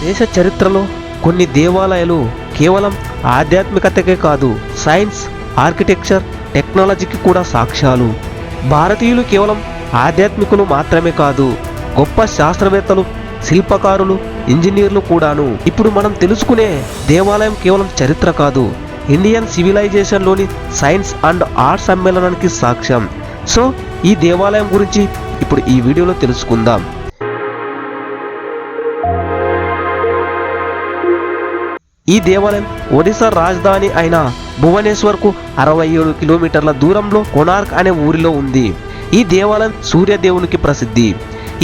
దేశ చరిత్రలో కొన్ని దేవాలయాలు కేవలం ఆధ్యాత్మికతకే కాదు, సైన్స్, ఆర్కిటెక్చర్, టెక్నాలజీకి కూడా సాక్ష్యాలు. భారతీయులు కేవలం ఆధ్యాత్మికులు మాత్రమే కాదు, గొప్ప శాస్త్రవేత్తలు, శిల్పకారులు, ఇంజనీర్లు కూడాను. ఇప్పుడు మనం తెలుసుకునే దేవాలయం కేవలం చరిత్ర కాదు, ఇండియన్ సివిలైజేషన్లోని సైన్స్ అండ్ ఆర్ట్ సమ్మేళనానికి సాక్ష్యం. సో ఈ దేవాలయం గురించి ఇప్పుడు ఈ వీడియోలో తెలుసుకుందాం. ఈ దేవాలయం ఒడిశా రాజధాని అయిన భువనేశ్వర్కు 67 కిలోమీటర్ల దూరంలో కొనార్క్ అనే ఊరిలో ఉంది. ఈ దేవాలయం సూర్యదేవునికి ప్రసిద్ధి.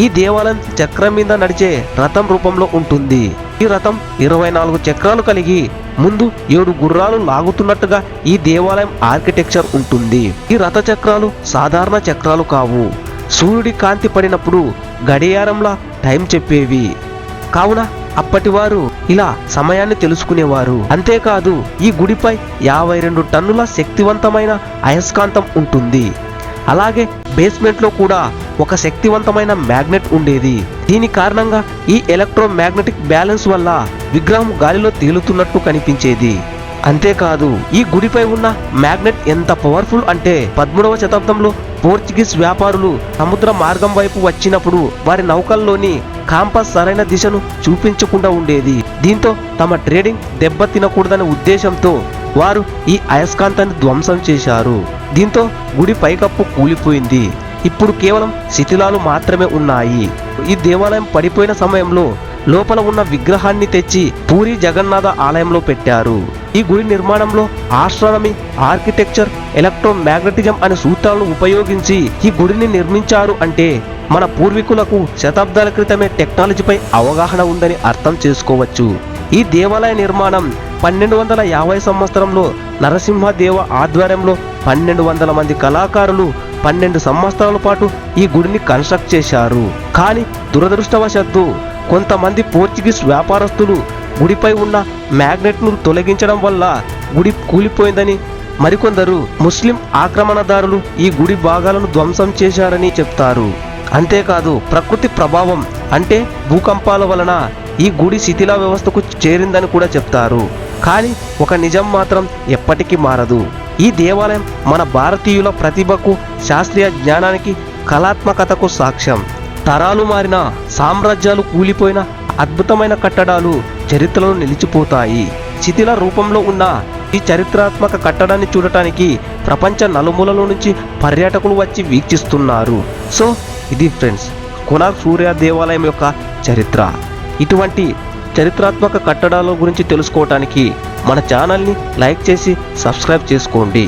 ఈ దేవాలయం చక్రం మీద నడిచే రథం రూపంలో ఉంటుంది. ఈ రథం 24 చక్రాలు కలిగి ముందు 7 గుర్రాలు లాగుతున్నట్టుగా ఈ దేవాలయం ఆర్కిటెక్చర్ ఉంటుంది. ఈ రథ చక్రాలు సాధారణ చక్రాలు కావు, సూర్యుడి కాంతి పడినప్పుడు గడియారంలా టైం చెప్పేవి. కావున అప్పటివారు ఇలా సమయాన్ని తెలుసుకునేవారు. అంతేకాదు ఈ గుడిపై 52 టన్నుల శక్తివంతమైన అయస్కాంతం ఉంటుంది. అలాగే బేస్మెంట్లో కూడా ఒక శక్తివంతమైన మ్యాగ్నెట్ ఉండేది. దీని కారణంగా ఈ ఎలక్ట్రోమాగ్నెటిక్ బ్యాలెన్స్ వల్ల విగ్రహం గాలిలో తేలుతున్నట్టు కనిపించేది. అంతేకాదు ఈ గుడిపై ఉన్న మ్యాగ్నెట్ ఎంత పవర్ఫుల్ అంటే 13వ శతాబ్దంలో పోర్చుగీస్ వ్యాపారులు సముద్ర మార్గం వైపు వచ్చినప్పుడు వారి నౌకల్లోని కాంపాస్ సరైన దిశను చూపించకుండా ఉండేది. దీంతో తమ ట్రేడింగ్ దెబ్బ తినకూడదనే ఉద్దేశంతో వారు ఈ అయస్కాంతాన్ని ధ్వంసం చేశారు. దీంతో గుడి పైకప్పు కూలిపోయింది. ఇప్పుడు కేవలం శిథిలాలు మాత్రమే ఉన్నాయి. ఈ దేవాలయం పడిపోయిన సమయంలో లోపల ఉన్న విగ్రహాన్ని తెచ్చి పూరి జగన్నాథ ఆలయంలో పెట్టారు. ఈ గుడి నిర్మాణంలో ఆస్ట్రానమీ, ఆర్కిటెక్చర్, ఎలక్ట్రోమాగ్నెటిజం అనే సూత్రాలను ఉపయోగించి ఈ గుడిని నిర్మించారు. అంటే మన పూర్వీకులకు శతాబ్దాల క్రితమే టెక్నాలజీపై అవగాహన ఉందని అర్థం చేసుకోవచ్చు. ఈ దేవాలయ నిర్మాణం 1250 సంవత్సరంలో నరసింహదేవ ఆధ్వర్యంలో 1200 మంది కళాకారులు 12 సంవత్సరాల పాటు ఈ గుడిని కన్స్ట్రక్ట్ చేశారు. కానీ దురదృష్టవశాత్తు కొంతమంది పోర్చుగీస్ వ్యాపారస్తులు గుడిపై ఉన్న మ్యాగ్నెట్ను తొలగించడం వల్ల గుడి కూలిపోయిందని, మరికొందరు ముస్లిం ఆక్రమణదారులు ఈ గుడి భాగాలను ధ్వంసం చేశారని చెప్తారు. అంతేకాదు ప్రకృతి ప్రభావం అంటే భూకంపాల వలన ఈ గుడి శిథిల వ్యవస్థకు చేరిందని కూడా చెప్తారు. కానీ ఒక నిజం మాత్రం ఎప్పటికీ మారదు. ఈ దేవాలయం మన భారతీయుల ప్రతిభకు, శాస్త్రీయ జ్ఞానానికి, కళాత్మకతకు సాక్ష్యం. తరాలు మారిన, సామ్రాజ్యాలు కూలిపోయిన అద్భుతమైన కట్టడాలు చరిత్రలో నిలిచిపోతాయి. శిథిల రూపంలో ఉన్న ఈ చరిత్రాత్మక కట్టడాన్ని చూడటానికి ప్రపంచ నలుమూలల నుంచి పర్యాటకులు వచ్చి వీక్షిస్తున్నారు. సో ఇది ఫ్రెండ్స్ కొనార్క్ సూర్య దేవాలయం యొక్క చరిత్ర. ఇటువంటి చరిత్రాత్మక కట్టడాల గురించి తెలుసుకోవటానికి మన ఛానల్ని లైక్ చేసి సబ్స్క్రైబ్ చేసుకోండి.